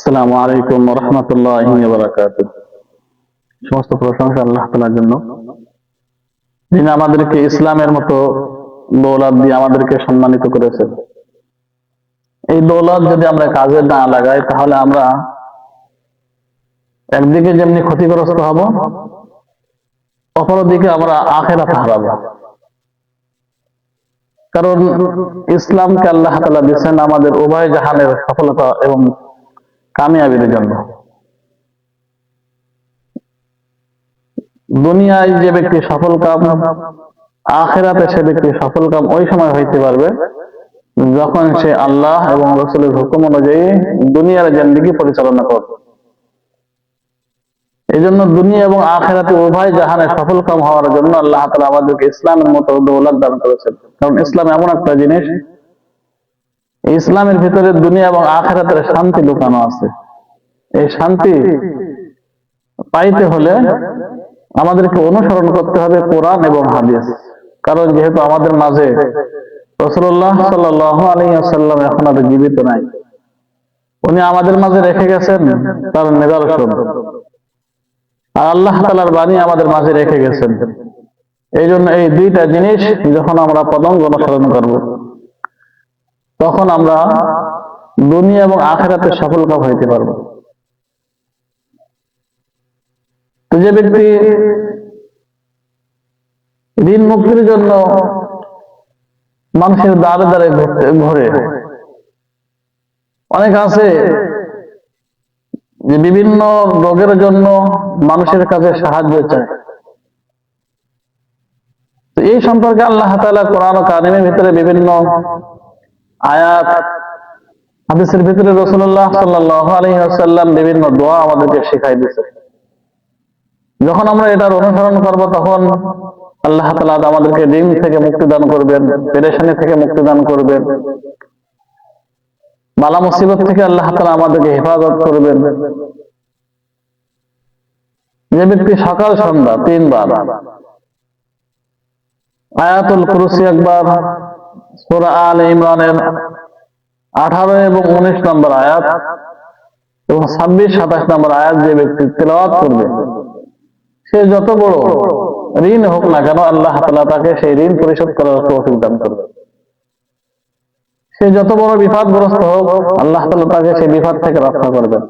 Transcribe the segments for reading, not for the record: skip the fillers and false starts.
আসসালামু আলাইকুম ওয়া রাহমাতুল্লাহি ওয়া বারাকাতুহু। সমস্ত প্রশংসা আল্লাহ তাআলার জন্য, যিনি আমাদেরকে ইসলামের মতো দৌলত দিয়ে আমাদেরকে সম্মানিত করেছেন। এই দৌলত যদি আমরা কাজে না লাগাই, তাহলে আমরা একদিকে যেমনি ক্ষতিগ্রস্ত হব, অপরদিকে আমরা আখিরাত হারাবো। কারণ ইসলামকে আল্লাহ তাআলা দিয়েছেন আমাদের উভয় জাহানের সফলতা এবং কামিয়াবির জন্য। দুনিয়ায় যে ব্যক্তি সফল কাম, আখিরাতে সে ব্যক্তি সফল কাম ওই সময় হইতে পারবে যখন সে আল্লাহ এবং রাসূলের হুকুম অনুযায়ী দুনিয়ার জিন্দেগি পরিচালনা করবে। এই জন্য দুনিয়া এবং আখিরাতে উভয় জাহানে সফল কাম হওয়ার জন্য আল্লাহ তাআলা আমাদেরকে ইসলামের মতো দৌলত দান করেছেন। কারণ ইসলাম এমন একটা জিনিস, এই ইসলামের ভিতরে দুনিয়া এবং আখিরাতের শান্তি লুকানো আছে। এই শান্তি পাইতে হলে আমাদেরকে অনুসরণ করতে হবে কোরআন এবং হাদিস। কারণ যেহেতু আমাদের মাঝে রাসূলুল্লাহ সাল্লাল্লাহু আলাইহি ওয়াসাল্লাম এখন আর জীবিত নাই, উনি আমাদের মাঝে রেখে গেছেন তার নিদর্শন, আর আল্লাহ তাআলার বাণী আমাদের মাঝে রেখে গেছেন। এই জন্য এই দুইটা জিনিস যখন আমরা পদঙ্গ অনুসরণ করব, তখন আমরা দুনিয়া এবং আখিরাতে সফলকাম হইতে পারব। তো যে ব্যক্তি ঋণ মুক্তির জন্য মানুষের দ্বারে দ্বারে ঘুরে, অনেক আছে যে বিভিন্ন রোগের জন্য মানুষের কাছে সাহায্য চায়। তো এই সম্পর্কে আল্লাহ তাআলা কোরআন ও কারিমের ভিতরে বিভিন্ন আয়াত, হাদিসের ভিতরে রাসূলুল্লাহ সাল্লাল্লাহু আলাইহি ওয়াসাল্লাম বিভিন্ন দোয়া আমাদেরকে শিখাই দিয়েছে। যখন আমরা এটার অনুসরণ করব, তখন আল্লাহ তাআলা আমাদেরকে ঋণ থেকে মুক্তি দান করবেন, পেরেশানি থেকে মুক্তি দান করবেন, বালা মুসিবত থেকে আল্লাহ তাআলা আমাদেরকে হেফাজত করবেন। যে ব্যক্তি সকাল সন্ধ্যা 3 বার আয়াতুল কুরসি একবার, সূরা আলে ইমরানের 18 এবং 19 নম্বর আয়াত এবং 26-27 নম্বর আয়াত যে ব্যক্তি তেলাওয়াত করবে, সে যত বড় ঋণ হোক না কেন আল্লাহ তাআলা তাকে সেই ঋণ পরিশোধ করার তৌফিক দান করবে। সে যত বড় বিপদগ্রস্ত হোক, আল্লাহ তাআলা তাকে সেই বিপদ থেকে রক্ষা করবেন।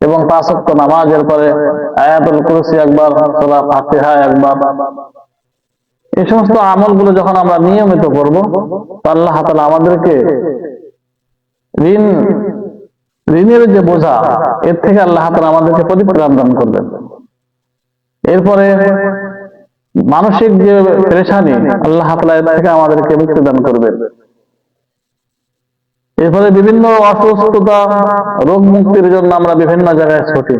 এবং 5 ওয়াক্ত নামাজের পরে আয়াতুল কুরসি একবার, সূরা ফাতিহা একবার, এই সমস্ত আমলগুলো যখন আমরা নিয়মিত করব, তো আল্লাহ তাআলা আমাদেরকে ঋণের যে বোঝা, এর থেকে আল্লাহ তাআলা আমাদেরকে পরিত্রাণ দান করবেন। এরপরে মানসিক যে পেরেশানি, আল্লাহ তাআলা এর থেকে আমাদেরকে মুক্তি দান করবেন। এরপরে বিভিন্ন অসুস্থতা, রোগ মুক্তির জন্য আমরা বিভিন্ন জায়গায় ছুটি,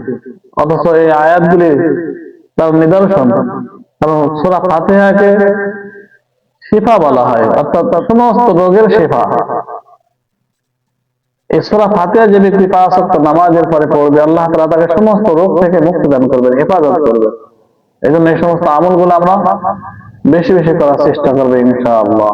অথচ এই আয়াতগুলি তার নিদর্শন। কারণ সূরা ফাতিহাকে শিফা বলা হয়, অর্থাৎ সমস্ত রোগের শিফা। এই সূরা ফাতিহা যে ব্যক্তি 5 ওয়াক্ত নামাজের পরে পড়বে, আল্লাহ তাআলা তাকে সমস্ত রোগ থেকে মুক্তি দান করবেন, হেফাজত করবেন। এই জন্য এই সমস্ত আমলগুলো আমরা বেশি বেশি করার চেষ্টা করবো ইনশাআল্লাহ।